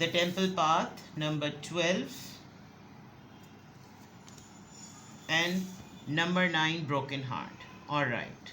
the temple path number 12, and number 9 broken heart. All right.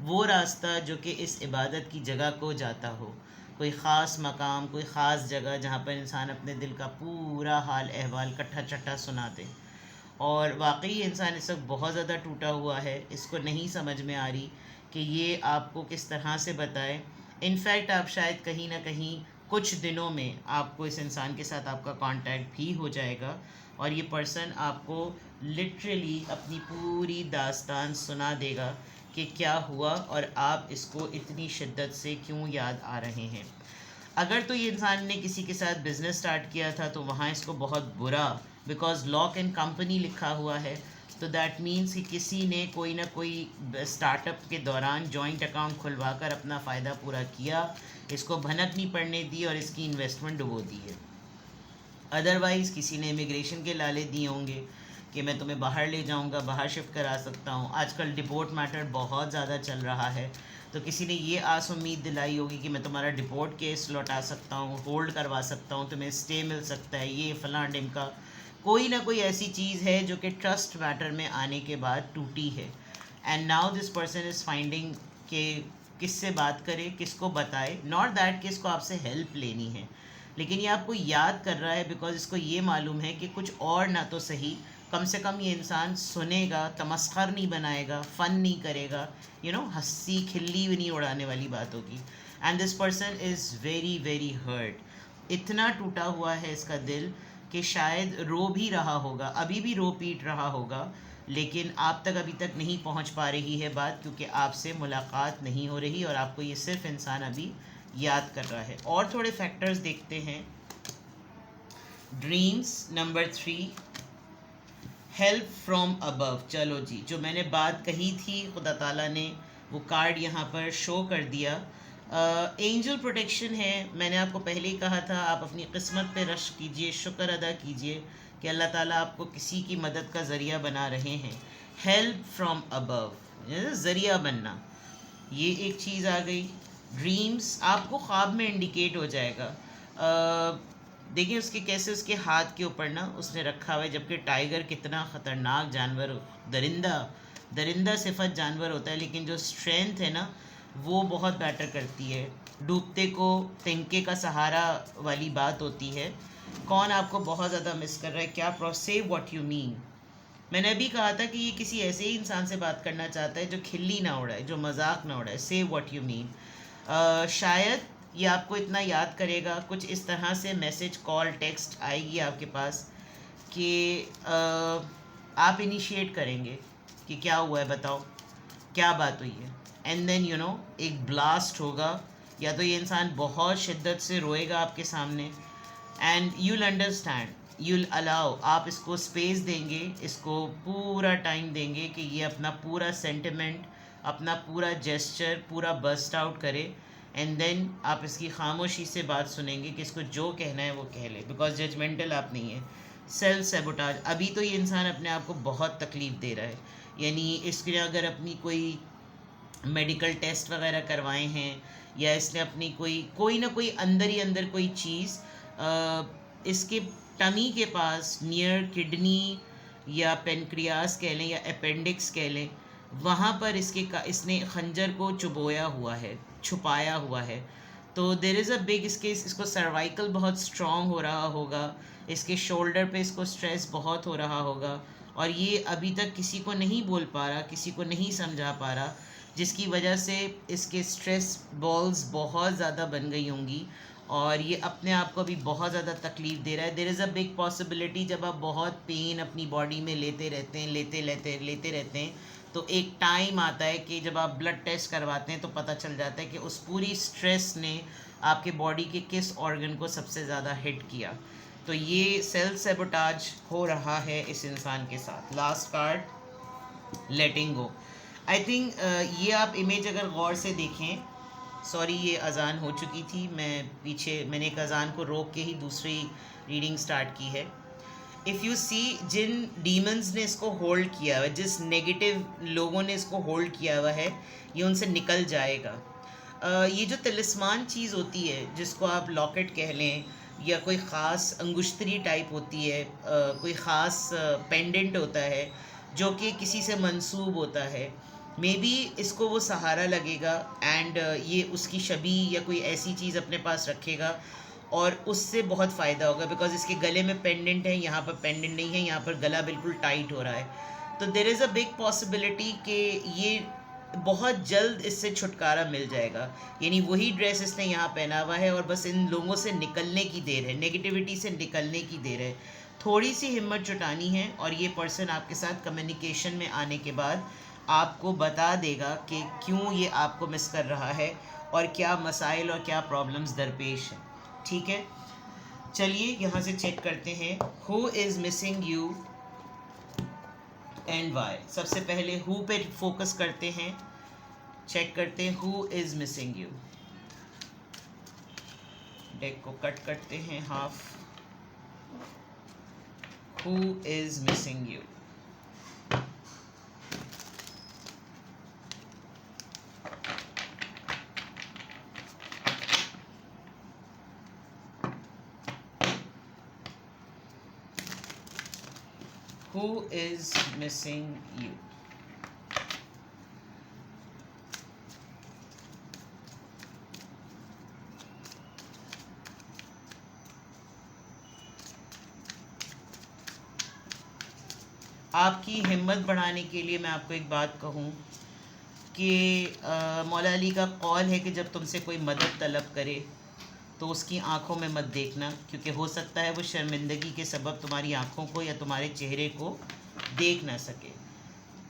وہ راستہ جو کہ اس عبادت کی جگہ کو جاتا ہو، کوئی خاص مقام، کوئی خاص جگہ جہاں پر انسان اپنے دل کا پورا حال احوال کٹھا چٹھا سنا دے. اور واقعی انسان اس وقت بہت زیادہ ٹوٹا ہوا ہے، اس کو نہیں سمجھ میں آ رہی کہ یہ آپ کو کس طرح سے بتائے. انفیکٹ آپ شاید کہیں نہ کہیں کچھ دنوں میں آپ کو اس انسان کے ساتھ آپ کا کانٹیکٹ بھی ہو جائے گا، اور یہ پرسن آپ کو لٹرلی اپنی پوری داستان سنا دے گا کہ کیا ہوا اور آپ اس کو اتنی شدت سے کیوں یاد آ رہے ہیں. اگر تو یہ انسان نے کسی کے ساتھ بزنس سٹارٹ کیا تھا تو وہاں اس کو بہت برا، بیکاز لاک اینڈ کمپنی لکھا ہوا ہے، تو دیٹ مینس کہ کسی نے کوئی نہ کوئی اسٹارٹ اپ کے دوران جوائنٹ اکاؤنٹ کھلوا کر اپنا فائدہ پورا کیا، اس کو بھنک نہیں پڑنے دی اور اس کی انویسٹمنٹ ڈبو دی ہے. ادروائز کسی نے امیگریشن کے لالے دیے ہوں گے کہ میں تمہیں باہر لے جاؤں گا، باہر شفٹ کرا سکتا ہوں. آج کل ڈپورٹ میٹر بہت زیادہ چل رہا ہے، تو کسی نے یہ آس امید دلائی ہوگی کہ میں تمہارا ڈپورٹ کیس لوٹا سکتا ہوں، ہولڈ کروا سکتا ہوں، تمہیں اسٹے مل سکتا ہے، یہ فلاں ڈم کا. کوئی نہ کوئی ایسی چیز ہے جو کہ ٹرسٹ میٹر میں آنے کے بعد ٹوٹی ہے. And now this person is finding کہ کس سے بات کرے، کس کو بتائے. ناٹ دیٹ کہ اس کو آپ سے ہیلپ لینی ہے، لیکن یہ آپ کو یاد کر رہا ہے بیکاز اس کو یہ معلوم ہے کہ کچھ اور نہ تو صحیح، کم سے کم یہ انسان سنے گا، تمسخر نہیں بنائے گا، فن نہیں کرے گا، ہنسی کھلی بھی نہیں اڑانے والی بات ہوگی. And this person is very very hurt. اتنا ٹوٹا ہوا ہے اس کا دل کہ شاید رو بھی رہا ہوگا، ابھی بھی رو پیٹ رہا ہوگا، لیکن آپ تک ابھی تک نہیں پہنچ پا رہی ہے بات، کیونکہ آپ سے ملاقات نہیں ہو رہی اور آپ کو یہ صرف انسان ابھی یاد کر رہا ہے. اور تھوڑے فیکٹرز دیکھتے ہیں. ڈریمز نمبر 3، ہیلپ فرام ابو. چلو جی، جو میں نے بات کہی تھی خدا تعالیٰ نے وہ کارڈ یہاں پر شو کر دیا. اینجل پروٹیکشن ہے. میں نے آپ کو پہلے ہی کہا تھا آپ اپنی قسمت پہ رشک کیجئے، شکر ادا کیجئے کہ اللہ تعالیٰ آپ کو کسی کی مدد کا ذریعہ بنا رہے ہیں. ہیلپ فرام ابو، ذریعہ بننا، یہ ایک چیز آ گئی. ڈریمز آپ کو خواب میں انڈیکیٹ ہو جائے گا. دیکھیں اس کے کیسے اس کے ہاتھ کے اوپر نا اس نے رکھا ہوا ہے، جبکہ ٹائیگر کتنا خطرناک جانور، درندہ صفت جانور ہوتا ہے، لیکن جو اسٹرینتھ ہے نا وہ بہت بیٹر کرتی ہے. ڈوبتے کو تنکے کا سہارا والی بات ہوتی ہے. کون آپ کو بہت زیادہ مس کر رہا ہے؟ کیا سیو واٹ یو مین. میں نے ابھی کہا تھا کہ یہ کسی ایسے ہی انسان سے بات کرنا چاہتا ہے جو کھلی نہ اڑائے، جو مذاق نہ اڑائے. Say what you mean. شاید یہ آپ کو اتنا یاد کرے گا، کچھ اس طرح سے میسج، کال، ٹیکسٹ آئے گی آپ کے پاس کہ آپ انیشیٹ کریں گے کہ کیا ہوا ہے، بتاؤ کیا بات ہوئی ہے. اینڈ دین ایک بلاسٹ ہوگا، یا تو یہ انسان بہت شدت سے روئے گا آپ کے سامنے، and you will understand, you will allow, آپ اس کو اسپیس دیں گے، اس کو پورا ٹائم دیں گے کہ یہ اپنا پورا سینٹیمنٹ، اپنا پورا جیسچر پورا برسٹ آؤٹ کرے. اینڈ دین آپ اس کی خاموشی سے بات سنیں گے کہ اس کو جو کہنا ہے وہ کہہ لے، بیکاز ججمنٹل آپ نہیں ہیں. Self sabotage. ابھی تو یہ انسان اپنے آپ کو بہت تکلیف دے رہا ہے، یعنی اس نے اگر اپنی کوئی میڈیکل ٹیسٹ وغیرہ کروائے ہیں، یا اس نے اپنی کوئی نہ کوئی اندر ہی اندر کوئی چیز اس کے ٹمی کے پاس نیئر کڈنی یا پینکریاس کہہ لیں یا اپینڈکس کہہ لیں، وہاں پر اس نے خنجر کو چبویا ہوا ہے، چھپایا ہوا ہے. تو دیر از اے بگ اس کو سروائیکل بہت اسٹرانگ ہو رہا ہوگا، اس کے شولڈر پہ اس کو اسٹریس بہت ہو رہا ہوگا، اور یہ ابھی تک کسی کو نہیں بول پا رہا، کسی کو نہیں سمجھا پا رہا، جس کی وجہ سے اس کے اسٹریس بالز بہت زیادہ بن گئی ہوں گی، اور یہ اپنے آپ کو بھی بہت زیادہ تکلیف دے رہا ہے. دیر از اے بگ پاسبلٹی جب آپ بہت پین اپنی باڈی میں لیتے رہتے ہیں تو ایک ٹائم آتا ہے کہ جب آپ بلڈ ٹیسٹ کرواتے ہیں تو پتہ چل جاتا ہے کہ اس پوری سٹریس نے آپ کے باڈی کے کس آرگن کو سب سے زیادہ ہٹ کیا. تو یہ سیلف سیبوٹاج ہو رہا ہے اس انسان کے ساتھ. Last card, letting go. I think یہ آپ امیج اگر غور سے دیکھیں، سوری یہ اذان ہو چکی تھی، میں نے ایک اذان کو روک کے ہی دوسری ریڈنگ سٹارٹ کی ہے. اف یو سی، جن ڈیمنز نے اس کو ہولڈ کیا ہوا ہے، جس نیگیٹو لوگوں نے اس کو ہولڈ کیا ہوا ہے، یہ ان سے نکل جائے گا. یہ جو تلسمان چیز ہوتی ہے جس کو آپ لاکٹ کہہ لیں، یا کوئی خاص انگشتری ٹائپ ہوتی ہے، کوئی خاص پینڈنٹ ہوتا ہے جو کہ کسی سے منسوب ہوتا ہے، مے بی اس کو وہ سہارا لگے گا اینڈ یہ اس کی شبیہ یا کوئی ایسی چیز اپنے پاس رکھے گا اور اس سے بہت فائدہ ہوگا، بیکاز اس کے گلے میں پینڈنٹ ہے، یہاں پر پینڈنٹ نہیں ہے، یہاں پر گلا بالکل ٹائٹ ہو رہا ہے. تو دیر از اے بگ پاسبلٹی کہ یہ بہت جلد اس سے چھٹکارا مل جائے گا. یعنی وہی ڈریس اس نے یہاں پہنا ہوا ہے اور بس ان لوگوں سے نکلنے کی دیر ہے، نیگیٹیوٹی سے نکلنے کی دیر ہے. تھوڑی سی ہمت جٹانی ہے اور یہ پرسن آپ کے ساتھ کمیونیکیشن میں آنے کے بعد آپ کو بتا دے گا کہ کیوں یہ آپ کو مس کر رہا ہے اور کیا مسائل اور کیا پرابلمز درپیش ہیں. ٹھیک ہے، چلیے یہاں سے چیک کرتے ہیں who is missing you and why. سب سے پہلے ہو پہ فوکس کرتے ہیں، چیک کرتے ہیں who is missing you. Deck کو کٹ کرتے ہیں half. Who is missing you. Who is missing you? آپ کی ہمت بڑھانے کے لیے میں آپ کو ایک بات کہوں کہ مولا علی کا قول ہے کہ جب تم سے کوئی مدد طلب کرے تو اس کی آنکھوں میں مت دیکھنا، کیونکہ ہو سکتا ہے وہ شرمندگی کے سبب تمہاری آنکھوں کو یا تمہارے چہرے کو دیکھ نہ سکے.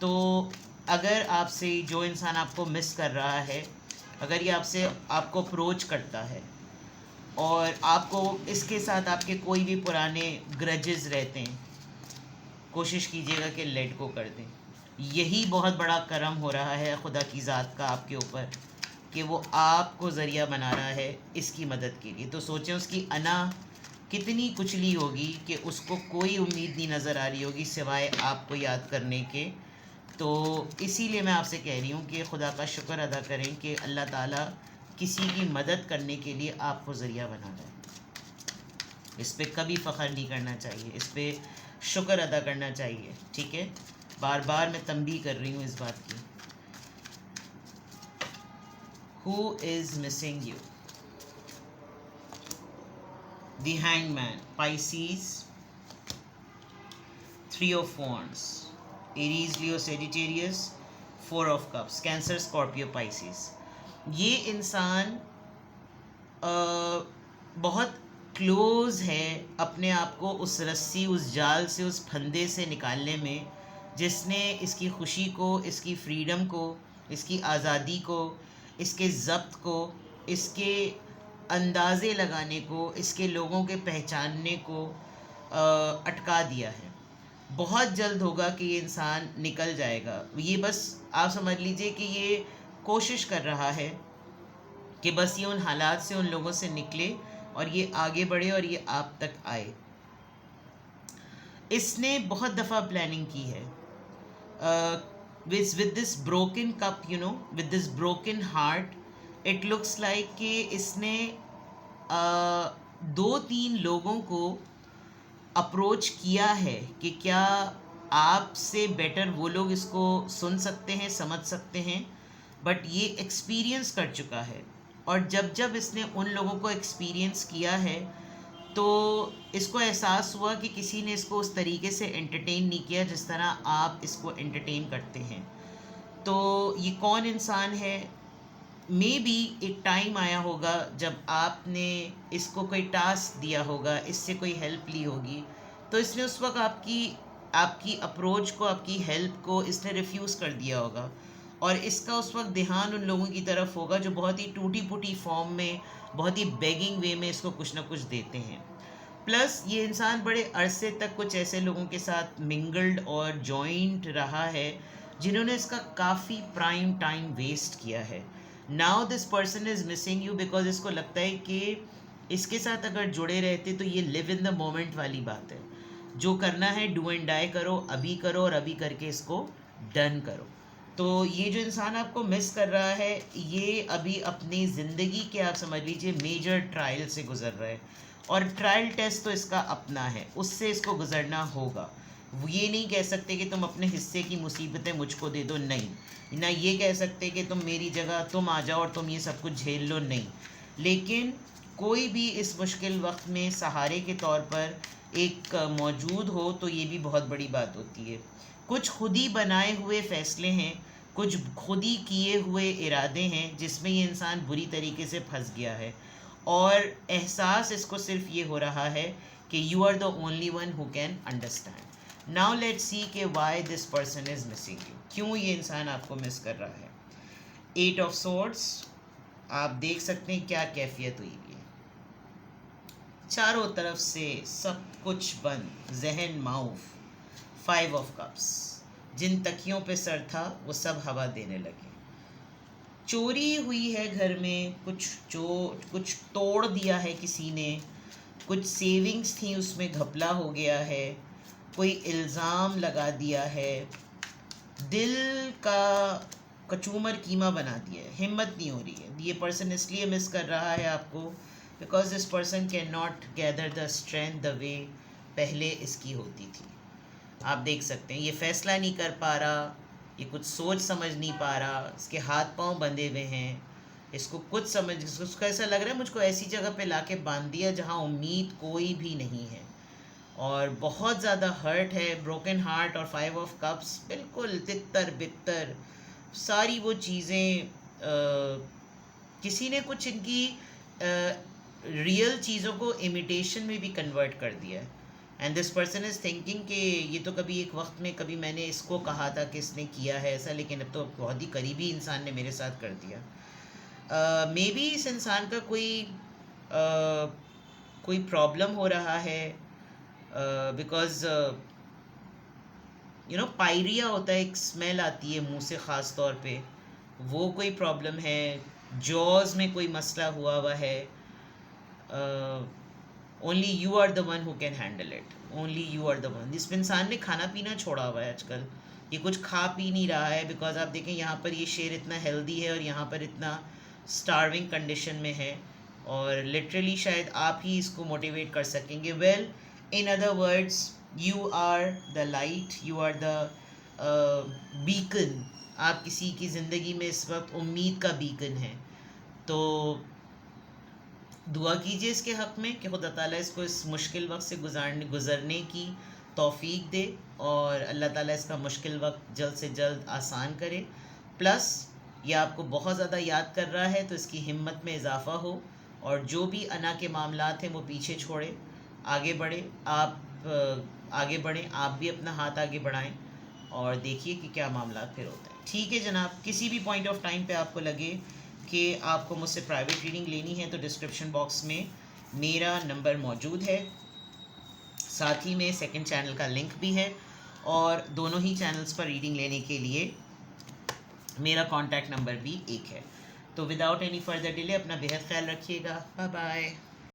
تو اگر آپ سے جو انسان آپ کو مس کر رہا ہے، اگر یہ آپ کو اپروچ کرتا ہے اور آپ کو اس کے ساتھ آپ کے کوئی بھی پرانے گرجز رہتے ہیں، کوشش کیجیے گا کہ لیٹ گو کر دیں. یہی بہت بڑا کرم ہو رہا ہے خدا کی ذات کا آپ کے اوپر کہ وہ آپ کو ذریعہ بنا رہا ہے اس کی مدد کے لیے. تو سوچیں اس کی انا کتنی کچلی ہوگی کہ اس کو کوئی امید نہیں نظر آ رہی ہوگی سوائے آپ کو یاد کرنے کے. تو اسی لیے میں آپ سے کہہ رہی ہوں کہ خدا کا شکر ادا کریں کہ اللہ تعالیٰ کسی کی مدد کرنے کے لیے آپ کو ذریعہ بنا رہا ہے. اس پہ کبھی فخر نہیں کرنا چاہیے، اس پہ شکر ادا کرنا چاہیے. ٹھیک ہے، بار بار میں تنبیہ کر رہی ہوں اس بات کی. Who is missing you? The Hangman, Pisces, Three of Wands, Aries, Leo, Sagittarius, Four of Cups, Cancer, Scorpio, Pisces. یہ انسان بہت کلوز ہے اپنے آپ کو اس رسی، اس جال سے، اس پھندے سے نکالنے میں جس نے اس کی خوشی کو، اس کی فریڈم کو، اس کی آزادی کو، اس کے ضبط کو، اس کے اندازے لگانے کو، اس کے لوگوں کے پہچاننے کو اٹکا دیا ہے. بہت جلد ہوگا کہ یہ انسان نکل جائے گا. یہ بس آپ سمجھ لیجئے کہ یہ کوشش کر رہا ہے کہ بس یہ ان حالات سے، ان لوگوں سے نکلے اور یہ آگے بڑھے اور یہ آپ تک آئے. اس نے بہت دفعہ پلاننگ کی ہے with this broken cup, with this broken heart. it looks like کہ اس نے 2-3 لوگوں کو اپروچ کیا ہے کہ کیا آپ سے بیٹر وہ لوگ اس کو سن سکتے ہیں، سمجھ سکتے ہیں. بٹ یہ ایکسپیرینس کر چکا ہے اور جب اس نے ان لوگوں کو ایکسپیرینس کیا ہے تو اس کو احساس ہوا کہ کسی نے اس کو اس طریقے سے انٹرٹین نہیں کیا جس طرح آپ اس کو انٹرٹین کرتے ہیں. تو یہ کون انسان ہے؟ مے بی ایک ٹائم آیا ہوگا جب آپ نے اس کو کوئی ٹاسک دیا ہوگا، اس سے کوئی ہیلپ لی ہوگی، تو اس نے اس وقت آپ کی اپروچ کو، آپ کی ہیلپ کو اس نے ریفیوز کر دیا ہوگا. اور اس کا اس وقت دھیان ان لوگوں کی طرف ہوگا جو بہت ہی ٹوٹی پھوٹی فارم میں، بہت ہی بیگنگ وے میں اس کو کچھ نہ کچھ دیتے ہیں. پلس یہ انسان بڑے عرصے تک کچھ ایسے لوگوں کے ساتھ منگلڈ اور جوائنٹ رہا ہے جنہوں نے اس کا کافی پرائم ٹائم ویسٹ کیا ہے. Now this person is missing you because اس کو لگتا ہے کہ اس کے ساتھ اگر جڑے رہتے تو یہ لیو ان دا مومنٹ والی بات ہے. جو کرنا ہے ڈو اینڈ ڈائی کرو، ابھی کرو اور ابھی کر کے اس کو ڈن کرو. تو یہ جو انسان آپ کو مس کر رہا ہے یہ ابھی اپنی زندگی کے آپ سمجھ لیجیے میجر ٹرائل سے گزر رہا ہے اور ٹرائل ٹیسٹ تو اس کا اپنا ہے، اس سے اس کو گزرنا ہوگا. یہ نہیں کہہ سکتے کہ تم اپنے حصے کی مصیبتیں مجھ کو دے دو، نہیں. نہ یہ کہہ سکتے کہ تم میری جگہ تم آ جاؤ اور تم یہ سب کچھ جھیل لو، نہیں. لیکن کوئی بھی اس مشکل وقت میں سہارے کے طور پر ایک موجود ہو تو یہ بھی بہت بڑی بات ہوتی ہے. کچھ خود ہی بنائے ہوئے فیصلے ہیں، کچھ خود ہی کیے ہوئے ارادے ہیں جس میں یہ انسان بری طریقے سے پھنس گیا ہے، اور احساس اس کو صرف یہ ہو رہا ہے کہ you are the only one who can understand. Now let see کہ why this person is missing you, کیوں یہ انسان آپ کو مس کر رہا ہے. 8 آف سورڈس، آپ دیکھ سکتے ہیں کیا کیفیت ہوئی ہے. چاروں طرف سے سب کچھ بند، ذہن معاف. 5 آف کپس، جن تکیوں پہ سر تھا وہ سب ہوا دینے لگے. چوری ہوئی ہے گھر میں، کچھ توڑ دیا ہے کسی نے، کچھ سیونگز تھیں اس میں گھپلا ہو گیا ہے، کوئی الزام لگا دیا ہے، دل کا کچومر قیمہ بنا دیا ہے، ہمت نہیں ہو رہی ہے. یہ پرسن اس لیے مس کر رہا ہے آپ کو because this person cannot gather the strength the way پہلے اس کی ہوتی تھی. آپ دیکھ سکتے ہیں یہ فیصلہ نہیں کر پا رہا، یہ کچھ سوچ سمجھ نہیں پا رہا، اس کے ہاتھ پاؤں بندھے ہوئے ہیں، اس کو ایسا لگ رہا ہے مجھ کو ایسی جگہ پہ لا کے باندھ دیا جہاں امید کوئی بھی نہیں ہے، اور بہت زیادہ ہرٹ ہے، بروکن ہارٹ. اور 5 آف کپس بالکل تتر بتر ساری وہ چیزیں، کسی نے کچھ ان کی ریئل چیزوں کو امیٹیشن میں بھی کنورٹ کر دیا ہے. And this person is thinking کہ یہ تو کبھی ایک وقت میں کبھی میں نے اس کو کہا تھا کہ اس نے کیا ہے ایسا، لیکن اب تو بہت ہی قریبی انسان نے میرے ساتھ کر دیا. مے بی اس انسان کا کوئی پرابلم ہو رہا ہے، بیکاز پائریا ہوتا ہے، ایک اسمیل آتی ہے منہ سے خاص طور پہ، وہ کوئی پرابلم ہے. جوز میں کوئی مسئلہ ہوا ہے. Only you are the one who can handle it, only you are the one. اس انسان نے کھانا پینا چھوڑا ہوا ہے آج کل، یہ کچھ کھا پی نہیں رہا ہے، بیکاز آپ دیکھیں یہاں پر یہ شیر اتنا ہیلدی ہے اور یہاں پر اتنا اسٹارونگ کنڈیشن میں ہے، اور لٹرلی شاید آپ ہی اس کو موٹیویٹ کر سکیں گے. Well in other words you are the light, you are the beacon. آپ کسی کی زندگی میں اس وقت امید کا بیکن ہے. تو دعا کیجیے اس کے حق میں کہ خدا تعالیٰ اس کو اس مشکل وقت سے گزرنے کی توفیق دے، اور اللہ تعالیٰ اس کا مشکل وقت جلد سے جلد آسان کرے. پلس یہ آپ کو بہت زیادہ یاد کر رہا ہے تو اس کی ہمت میں اضافہ ہو، اور جو بھی انا کے معاملات ہیں وہ پیچھے چھوڑے، آگے بڑھے. آپ آگے بڑھیں، آپ بھی اپنا ہاتھ آگے بڑھائیں اور دیکھیے کہ کیا معاملات پھر ہوتے ہیں. ٹھیک ہے جناب، کسی بھی پوائنٹ آف ٹائم پہ آپ کو لگے کہ آپ کو مجھ سے پرائیویٹ ریڈنگ لینی ہے تو ڈسکرپشن باکس میں میرا نمبر موجود ہے، ساتھ ہی میں سیکنڈ چینل کا لنک بھی ہے، اور دونوں ہی چینلز پر ریڈنگ لینے کے لیے میرا کانٹیکٹ نمبر بھی ایک ہے. تو وداؤٹ اینی فردر ڈیلے اپنا بہت خیال رکھیے گا. Bye bye.